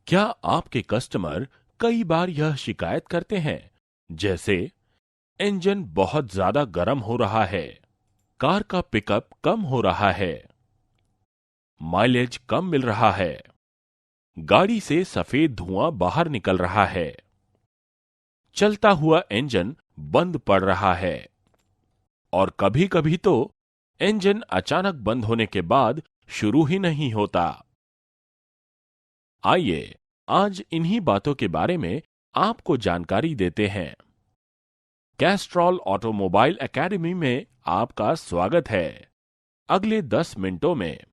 क्या आपके कस्टमर कई बार यह शिकायत करते हैं, जैसे इंजन बहुत ज्यादा गर्म हो रहा है, कार का पिकअप कम हो रहा है, माइलेज कम मिल रहा है, गाड़ी से सफेद धुआं बाहर निकल रहा है, चलता हुआ इंजन बंद पड़ रहा है, और कभी-कभी तो इंजन अचानक बंद होने के बाद शुरू ही नहीं होता। आइए आज इन्हीं बातों के बारे में आपको जानकारी देते हैं। कैस्ट्रॉल ऑटोमोबाइल एकेडमी में आपका स्वागत है। अगले 10 मिनटों में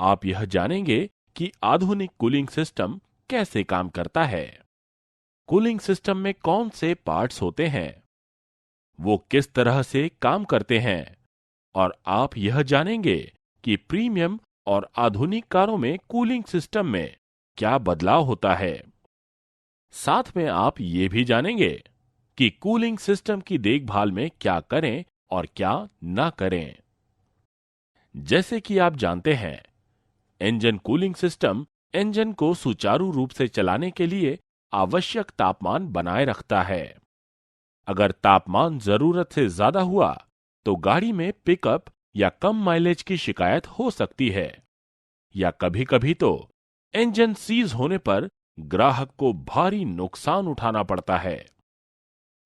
आप यह जानेंगे कि आधुनिक कूलिंग सिस्टम कैसे काम करता है, कूलिंग सिस्टम में कौन से पार्ट्स होते हैं, वो किस तरह से काम करते हैं, और आप यह जानेंगे कि प्रीमियम और आधुनिक कारों में कूलिंग सिस्टम में क्या बदलाव होता है। साथ में आप ये भी जानेंगे कि कूलिंग सिस्टम की देखभाल में क्या करें और क्या ना करें। जैसे कि आप जानते हैं, इंजन कूलिंग सिस्टम इंजन को सुचारू रूप से चलाने के लिए आवश्यक तापमान बनाए रखता है। अगर तापमान जरूरत से ज्यादा हुआ तो गाड़ी में पिकअप या कम माइलेज की शिकायत हो सकती है, या कभी-कभी तो इंजन सीज होने पर ग्राहक को भारी नुकसान उठाना पड़ता है।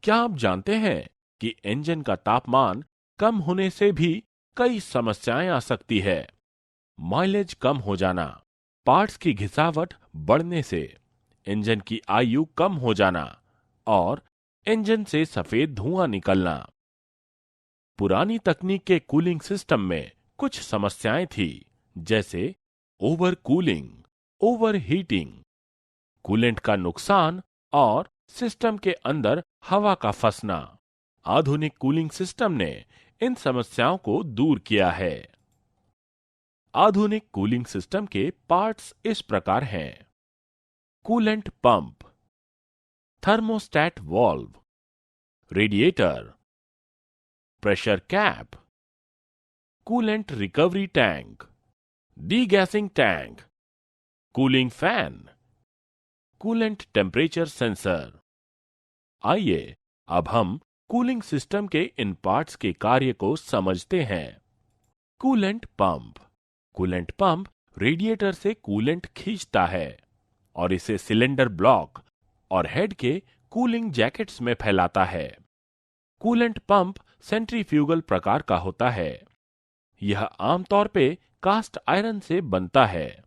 क्या आप जानते हैं कि इंजन का तापमान कम होने से भी कई समस्याएं आ सकती है? माइलेज कम हो जाना, पार्ट्स की घिसावट बढ़ने से, इंजन की आयु कम हो जाना और इंजन से सफेद धुआं निकलना। पुरानी तकनीक के कूलिंग सिस्टम में कुछ समस्याएं थी, जैसे over cooling, over heating, coolant का नुकसान और सिस्टम के अंदर हवा का फंसना। आधुनिक कूलिंग सिस्टम ने इन समस्याओं को दूर किया है। आधुनिक कूलिंग सिस्टम के पार्ट्स इस प्रकार हैं: coolant pump, thermostat valve, radiator, pressure cap, coolant recovery tank, degassing tank, cooling fan, coolant temperature sensor. आइए अब हम कूलिंग सिस्टम के इन पार्ट्स के कार्य को समझते हैं। Coolant pump. Coolant pump radiator से कूलेंट खींचता है और इसे सिलेंडर ब्लॉक और हेड के कूलिंग जैकेट्स में फैलाता है। कूलेंट पंप सेंट्रीफ्यूगल प्रकार का होता है। यह आमतौर पे कास्ट आयरन से बनता है।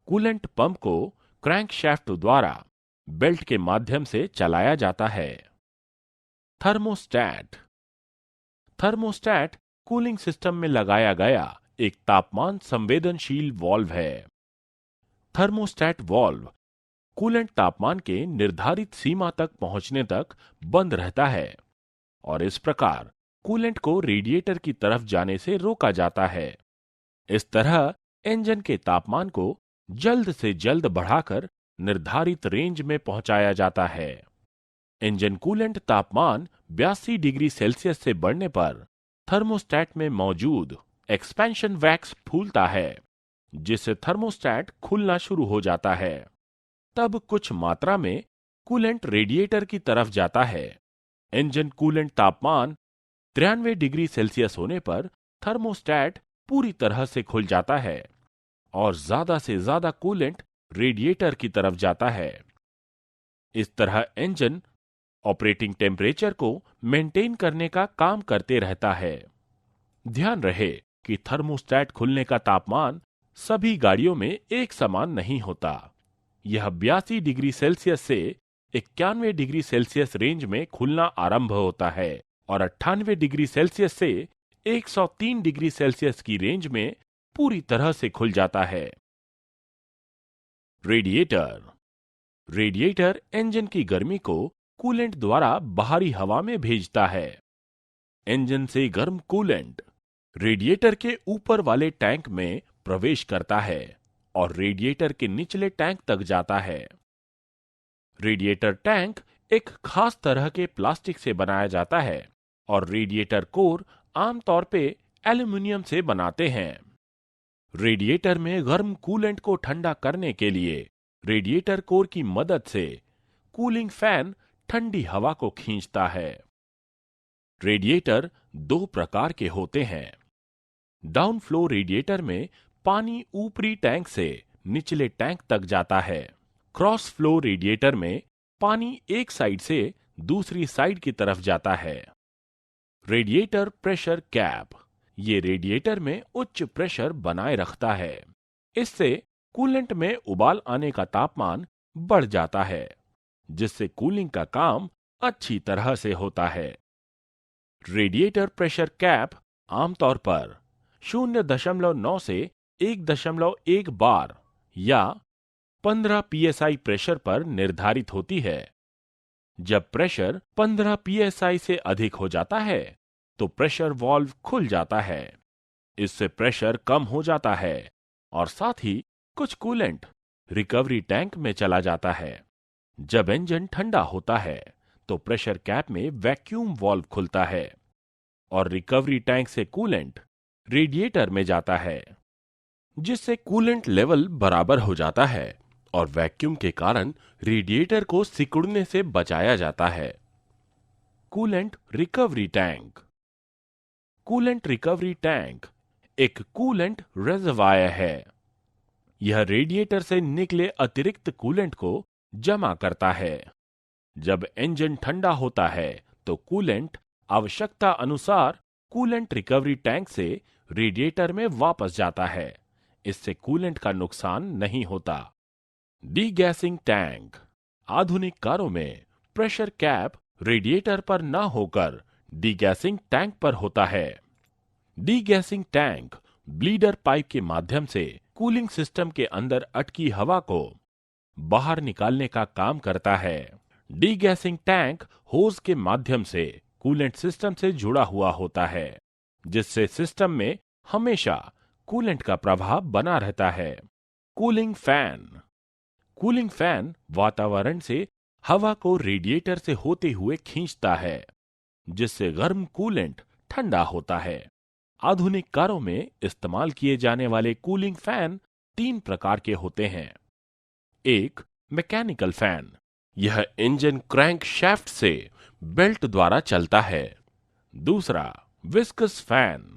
कूलेंट पंप को क्रैंकशाफ्ट द्वारा बेल्ट के माध्यम से चलाया जाता है। थर्मोस्टैट। थर्मोस्टैट कूलिंग सिस्टम में लगाया गया एक तापमान संवेदनशील वाल्व है। थर्मोस्टैट वाल्व कूलेंट तापमान के निर्धारित सीमा तक पहुंचने तक बंद रहता है और इस प्रकार कूलेंट को रेडिएटर की तरफ जाने से रोका जाता है। इस तरह इंजन के तापमान को जल्द से जल्द बढ़ाकर निर्धारित रेंज में पहुंचाया जाता है। इंजन कूलेंट तापमान 82 डिग्री सेल्सियस से बढ़ने पर थर्मोस्टैट में मौजूद एक्सपेंशन वैक्स फूलता है, जिससे थर्मोस्टैट खुलना शुरू हो जाता है। तब कुछ मात्रा में कूलेंट रेडिएटर की तरफ जाता है। इंजन कूलेंट तापमान 93 डिग्री सेल्सियस होने पर थर्मोस्टैट पूरी तरह से खुल जाता है और ज्यादा से ज्यादा कूलेंट रेडिएटर की तरफ जाता है। इस तरह इंजन ऑपरेटिंग टेम्परेचर को मेंटेन करने का काम करते रहता है। ध्यान रहे कि थर्मोस्टैट खुलने का तापमान सभी गाड़ियों में एक समान नहीं होता। यह 82 डिग्री सेल्सियस से 91 डिग्री सेल्सियस रेंज में खुलना आरंभ होता है और 98 डिग्री सेल्सियस से 103 डिग्री सेल्सियस की रेंज में पूरी तरह से खुल जाता है। रेडिएटर। रेडिएटर इंजन की गर्मी को कूलेंट द्वारा बाहरी हवा में भेजता है। इंजन से गर्म कूलेंट रेडिएटर के ऊपर वाले टैंक में प्रवेश करता है और रेडिएटर के निचले टैंक तक जाता है। रेडिएटर टैंक एक खास तरह के प्लास्टिक से बनाया जाता है और रेडिएटर कोर आमतौर पे एल्यूमिनियम से बनाते हैं। रेडिएटर में गर्म कूलेंट को ठंडा करने के लिए रेडिएटर कोर की मदद से कूलिंग फैन ठंडी हवा को खींचता है। रेडिएटर दो प्रकार के होते हैं। डाउन फ्लो रेडिएटर में पानी ऊपरी टैंक से निचले टैंक तक जाता है। क्रॉस फ्लो रेडिएटर में पानी एक साइड से दूसरी साइड की तरफ जाता है। रेडिएटर प्रेशर कैप ये रेडिएटर में उच्च प्रेशर बनाए रखता है। इससे कूलेंट में उबाल आने का तापमान बढ़ जाता है, जिससे कूलिंग का काम अच्छी तरह से होता है। रेडिएटर प्रेशर कैप आमतौर पर 0.9 से 1.1 बार या 15 psi प्रेशर पर निर्धारित होती है। जब प्रेशर 15 psi से अधिक हो जाता है तो प्रेशर वाल्व खुल जाता है। इससे प्रेशर कम हो जाता है और साथ ही कुछ कूलेंट रिकवरी टैंक में चला जाता है। जब इंजन ठंडा होता है तो प्रेशर कैप में वैक्यूम वाल्व खुलता है और रिकवरी टैंक से कूलेंट रेडिएटर में जाता है, जिससे कूलेंट लेवल बराबर हो जाता है और वैक्यूम के कारण रेडिएटर को सिकुड़ने से बचाया जाता है। Coolant recovery tank. Coolant recovery tank एक कूलेंट रिजर्वायर है। यह रेडिएटर से निकले अतिरिक्त कूलेंट को जमा करता है। जब इंजन ठंडा होता है तो कूलेंट आवश्यकता अनुसार कूलेंट रिकवरी टैंक से रेडिएटर में वापस जाता है। इससे कूलेंट का नुकसान नहीं होता। Degassing tank. आधुनिक कारों में प्रेशर कैप रेडिएटर पर न होकर डीगैसिंग टैंक पर होता है। डीगैसिंग टैंक ब्लीडर पाइप के माध्यम से कूलिंग सिस्टम के अंदर अटकी हवा को बाहर निकालने का काम करता है। डीगैसिंग टैंक होज के माध्यम से कूलेंट सिस्टम से जुड़ा हुआ होता है, जिससे सिस्टम में हमेशा कूलेंट का प्रवाह बना रहता है। Cooling fan. कूलिंग फैन वातावरण से हवा को रेडिएटर से होते हुए खींचता है, जिससे गर्म कूलेंट ठंडा होता है। आधुनिक कारों में इस्तेमाल किए जाने वाले कूलिंग फैन 3 प्रकार के होते हैं। एक मैकेनिकल फैन। यह इंजन क्रैंक शैफ्ट से बेल्ट द्वारा चलता है। दूसरा viscous fan.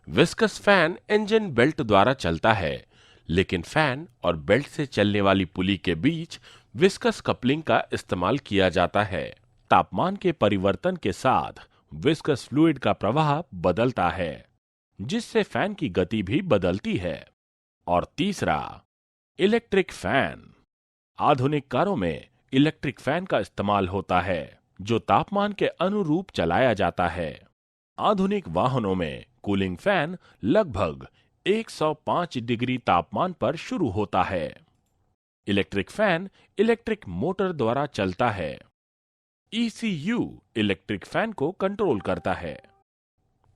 Viscous fan engine belt द्वारा चलता है, लेकिन फैन और बेल्ट से चलने वाली पुली के बीच विस्कस कपलिंग का इस्तेमाल किया जाता है। तापमान के परिवर्तन के साथ विस्कस फ्लूइड का प्रवाह बदलता है, जिससे फैन की गति भी बदलती है। और तीसरा इलेक्ट्रिक फैन। आधुनिक कारों में इलेक्ट्रिक फैन का इस्तेमाल होता है, जो तापमान के अनुरूप चलाया जाता है। आधुनिक वाहनों में कूलिंग फैन लगभग 105 डिग्री तापमान पर शुरू होता है। इलेक्ट्रिक फैन इलेक्ट्रिक मोटर द्वारा चलता है। ECU इलेक्ट्रिक फैन को कंट्रोल करता है।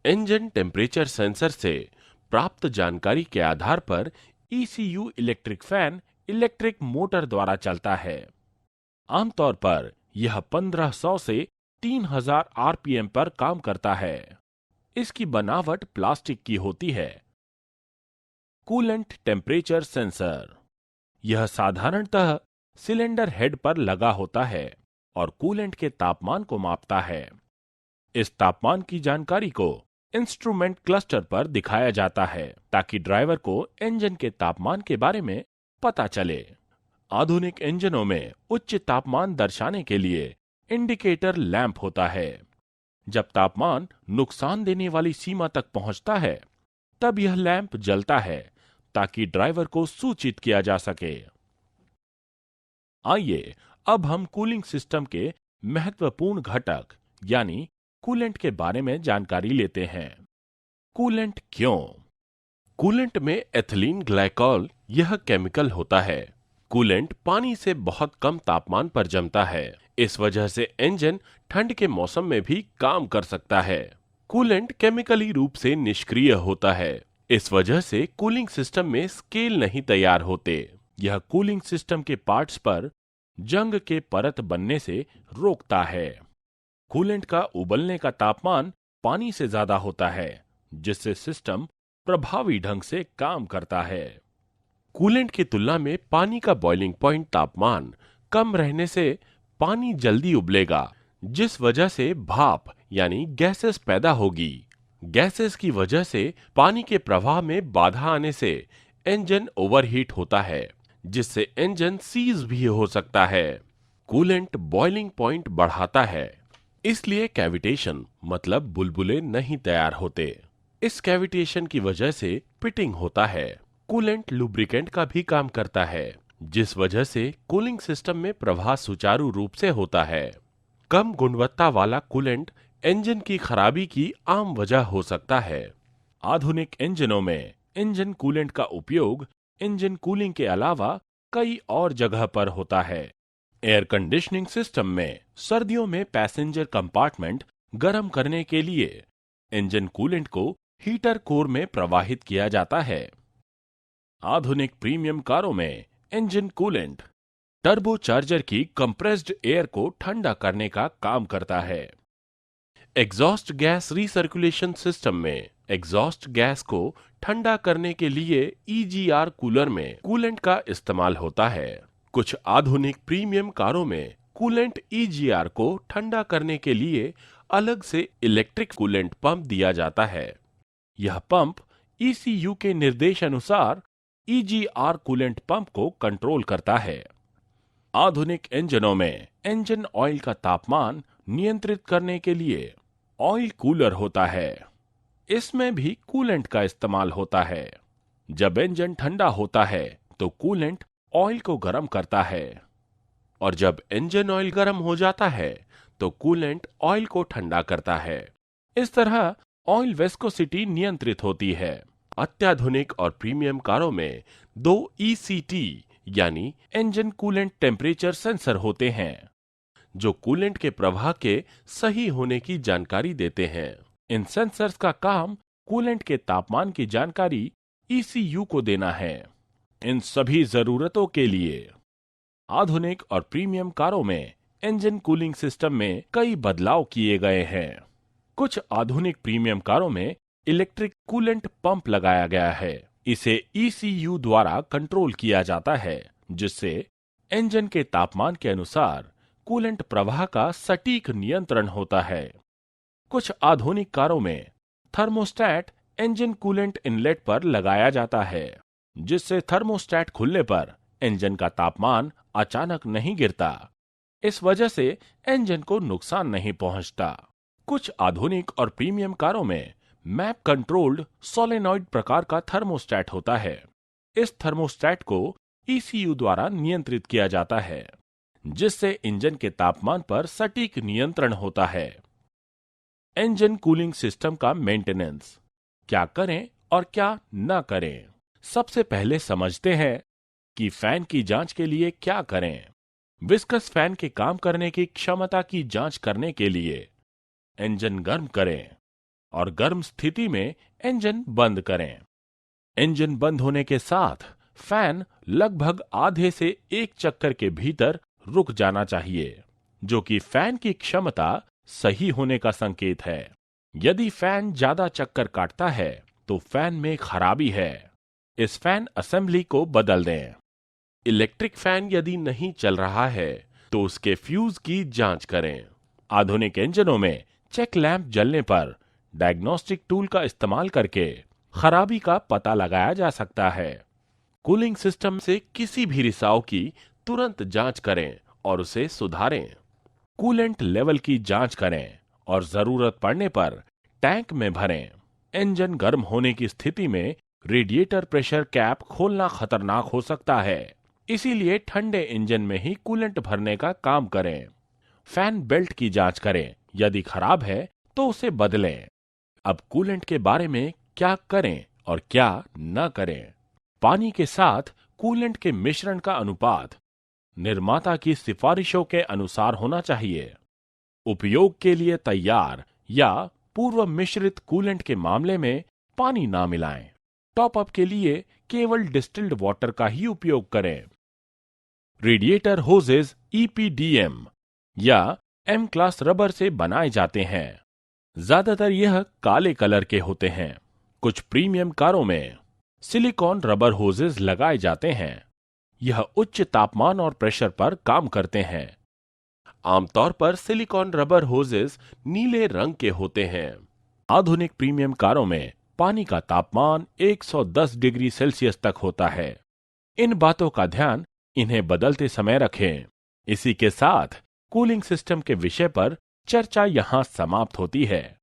इंजन टेम्परेचर सेंसर से प्राप्त जानकारी के आधार पर ECU electric fan electric motor द्वारा चलता है। आमतौर पर यह 1500 से 3000 RPM पर काम करता है। इसकी बनावट प्लास्टिक की होती है। Coolant temperature sensor. यह साधारणतः सिलेंडर हेड पर लगा होता है और कूलेंट के तापमान को मापता है। इस तापमान की जानकारी को इंस्ट्रूमेंट क्लस्टर पर दिखाया जाता है, ताकि ड्राइवर को इंजन के तापमान के बारे में पता चले। आधुनिक इंजनों में उच्च तापमान दर्शाने के लिए इंडिकेटर लैंप होता है। जब तापमान नुकसान देने वाली सीमा तक पहुंचता है, तब यह लैंप जलता है, ताकि ड्राइवर को सूचित किया जा सके। आइए अब हम कूलिंग सिस्टम के महत्वपूर्ण घटक यानी कूलेंट के बारे में जानकारी लेते हैं। कूलेंट क्यों? कूलेंट में एथिलीन ग्लाइकॉल यह केमिकल होता है। कूलेंट पानी से बहुत कम तापमान पर जमता है। इस वजह से इंजन ठंड के मौसम में भी काम कर सकता है। कूलेंट केमिकली रूप से निष्क्रिय होता है। इस वजह से कूलिंग सिस्टम में स्केल नहीं तैयार होते। यह कूलिंग सिस्टम के पार्ट्स पर जंग के परत बनने से रोकता है। कूलेंट का उबलने का तापमान पानी से ज्यादा होता है, जिससे सिस्टम प्रभावी ढंग से काम करता है। कूलेंट की तुलना में पानी का बॉइलिंग पॉइंट तापमान कम रहने से पानी जल्दी उबलेगा, जिस वजह से भाप यानी गैसेस पैदा होगी। गैसेस की वजह से पानी के प्रवाह में बाधा आने से इंजन ओवरहीट होता है, जिससे इंजन सीज भी हो सकता है। कूलेंट बॉइलिंग पॉइंट बढ़ाता है, इसलिए कैविटेशन मतलब बुलबुले नहीं तैयार होते। इस कैविटेशन की वजह से पिटिंग होता है। कूलेंट लुब्रिकेंट का भी काम करता है, जिस वजह से कूलिंग सिस्टम में प्रवाह सुचारू रूप से होता है। कम गुणवत्ता वाला कूलेंट इंजन की खराबी की आम वजह हो सकता है। आधुनिक इंजनों में इंजन कूलेंट का उपयोग इंजन कूलिंग के अलावा कई और जगह पर होता है। एयर कंडीशनिंग सिस्टम में सर्दियों में पैसेंजर कंपार्टमेंट गर्म करने के लिए इंजन कूलेंट को हीटर कोर में प्रवाहित किया जाता है। आधुनिक प्रीमियम कारों में इंजन कूलेंट टर्बोचार्जर की कंप्रेस्ड एयर को ठंडा करने का काम करता है। एग्जॉस्ट गैस रिसर्कुलेशन सिस्टम में एग्जॉस्ट गैस को ठंडा करने के लिए ईजीआर कूलर में कूलेंट का इस्तेमाल होता है। कुछ आधुनिक प्रीमियम कारों में कूलेंट ईजीआर को ठंडा करने के लिए अलग से इलेक्ट्रिक कूलेंट पंप दिया जाता है। यह पंप ईसीयू के निर्देश अनुसार ईजीआर कूलेंट पंप को कंट्रोल करता है। आधुनिक इंजनों में इंजन ऑयल का तापमान नियंत्रित करने के लिए ऑयल कूलर होता है। इसमें भी कूलेंट का इस्तेमाल होता है। जब इंजन ठंडा होता है तो कूलेंट ऑयल को गर्म करता है, और जब इंजन ऑयल गर्म हो जाता है तो कूलेंट ऑयल को ठंडा करता है। इस तरह ऑयल विस्कोसिटी नियंत्रित होती है। अत्याधुनिक और प्रीमियम कारों में 2 ईसीटी यानी इंजन कूलेंट टेम्परेचर सेंसर होते हैं, जो कूलेंट के प्रवाह के सही होने की जानकारी देते हैं। इन सेंसर्स का काम कूलेंट के तापमान की जानकारी ईसीयू को देना है। इन सभी जरूरतों के लिए आधुनिक और प्रीमियम कारों में इंजन कूलिंग सिस्टम में कई बदलाव किए गए हैं। कुछ आधुनिक प्रीमियम कारों में इलेक्ट्रिक कूलेंट पंप लगाया गया है। इसे ईसीयू द्वारा कंट्रोल किया जाता है, जिससे इंजन के तापमान के अनुसार कूलेंट प्रवाह का सटीक नियंत्रण होता है। कुछ आधुनिक कारों में थर्मोस्टेट इंजन कूलेंट इनलेट पर लगाया जाता है, जिससे थर्मोस्टेट खुलने पर इंजन का तापमान अचानक नहीं गिरता। इस वजह से इंजन को नुकसान नहीं पहुंचता। कुछ आधुनिक और प्रीमियम कारों में मैप कंट्रोल्ड सोलेनॉइड प्रकार का थर्मोस्टेट होता है। इस थर्मोस्टेट को ईसीयू द्वारा नियंत्रित किया जाता है, जिससे इंजन के तापमान पर सटीक नियंत्रण होता है। इंजन कूलिंग सिस्टम का मेंटेनेंस क्या करें और क्या न करें। सबसे पहले समझते हैं कि फैन की जांच के लिए क्या करें। विस्कस फैन के काम करने की क्षमता की जांच करने के लिए इंजन गर्म करें और गर्म स्थिति में इंजन बंद करें। इंजन बंद होने के साथ फैन लगभग आधे से 1 चक्कर के भीतर रुक जाना चाहिए, जो कि फैन की क्षमता सही होने का संकेत है। यदि फैन ज्यादा चक्कर काटता है तो फैन में खराबी है। इस फैन असेंबली को बदल दें। इलेक्ट्रिक फैन यदि नहीं चल रहा है तो उसके फ्यूज की जांच करें। आधुनिक इंजनों में चेक लैंप जलने पर डायग्नोस्टिक टूल का इस्तेमाल करके खराबी का पता लगाया जा सकता है। कूलिंग सिस्टम से किसी भी रिसाव की तुरंत जांच करें और उसे सुधारें। कूलेंट लेवल की जांच करें और जरूरत पड़ने पर टैंक में भरें। इंजन गर्म होने की स्थिति में रेडिएटर प्रेशर कैप खोलना खतरनाक हो सकता है, इसीलिए ठंडे इंजन में ही कूलेंट भरने का काम करें। फैन बेल्ट की जांच करें, यदि खराब है तो उसे बदलें। अब कूलेंट के बारे में क्या करें और क्या न करें। पानी के साथ कूलेंट के मिश्रण का अनुपात निर्माता की सिफारिशों के अनुसार होना चाहिए। उपयोग के लिए तैयार या पूर्व मिश्रित कूलेंट के मामले में पानी ना मिलाएं। टॉप अप के लिए केवल डिस्टिल्ड वाटर का ही उपयोग करें। रेडिएटर होजेस ईपीडीएम या एम क्लास रबर से बनाए जाते हैं। ज्यादातर यह काले कलर के होते हैं। कुछ प्रीमियम कारों में सिलिकॉन रबर होजेस लगाए जाते हैं। यह उच्च तापमान और प्रेशर पर काम करते हैं। आमतौर पर सिलिकॉन रबर होजेस नीले रंग के होते हैं। आधुनिक प्रीमियम कारों में पानी का तापमान 110 डिग्री सेल्सियस तक होता है। इन बातों का ध्यान इन्हें बदलते समय रखें। इसी के साथ कूलिंग सिस्टम के विषय पर चर्चा यहां समाप्त होती है।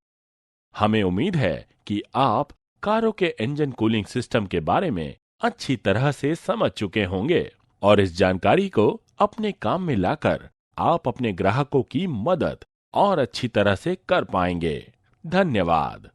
हमें उम्मीद है कि आप कारों के इंजन कूलिंग सिस्टम के बारे में अच्छी तरह से समझ चुके होंगे और इस जानकारी को अपने काम में लाकर आप अपने ग्राहकों की मदद और अच्छी तरह से कर पाएंगे। धन्यवाद।